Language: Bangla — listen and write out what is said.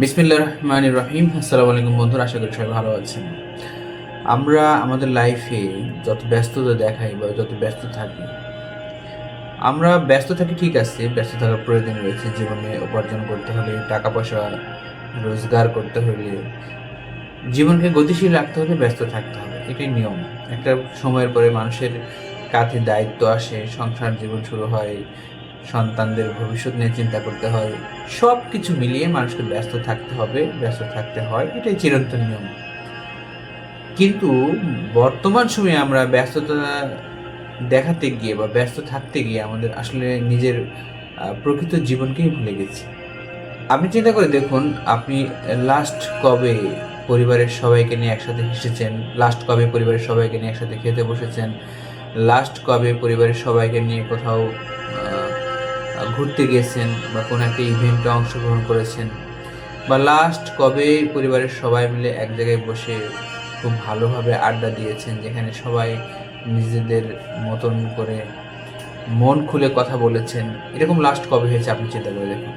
বিসমিল্লাহির রহমানির রহিম। আসসালামু আলাইকুম বন্ধুরা, আশা করি সবাই ভালো আছেন। আমরা আমাদের লাইফে যত ব্যস্ততা দেখাই বা যত ব্যস্ত থাকি, আমরা ব্যস্ত থাকি ঠিক আছে, ব্যস্ত থাকার প্রয়োজন রয়েছে। জীবনে উপার্জন করতে হলে, টাকা পয়সা রোজগার করতে হলে, জীবনকে গতিশীল রাখতে হলে ব্যস্ত থাকতে হবে, এটাই নিয়ম। একটা সময়ের পরে মানুষের কাঁধে দায়িত্ব আসে, সংসার জীবন শুরু হয়, সন্তানদের ভবিষ্যৎ নিয়ে চিন্তা করতে হয়। সব কিছু মিলিয়ে মানুষকে ব্যস্ত থাকতে হবে, ব্যস্ত থাকতে হয়, এটাই চিরন্তন নিয়ম। কিন্তু বর্তমান সময়ে আমরা ব্যস্ততা দেখাতে গিয়ে বা ব্যস্ত থাকতে গিয়ে আমাদের আসলে নিজের প্রকৃত জীবনকেই ভুলে গেছি। আপনি চিন্তা করে দেখুন, আপনি লাস্ট কবে পরিবারের সবাইকে নিয়ে একসাথে হেসেছেন? লাস্ট কবে পরিবারের সবাইকে নিয়ে একসাথে খেতে বসেছেন? লাস্ট কবে পরিবারের সবাইকে নিয়ে কোথাও ঘুরতে গিয়েছেন বা কোনো একটা ইভেন্টে অংশগ্রহণ করেছেন? বা লাস্ট কবে পরিবারের সবাই মিলে এক জায়গায় বসে খুব ভালোভাবে আড্ডা দিয়েছেন, যেখানে সবাই নিজেদের মতন করে মন খুলে কথা বলেছেন? এরকম লাস্ট কবে হয়েছে আপনি চিন্তা করে দেখুন।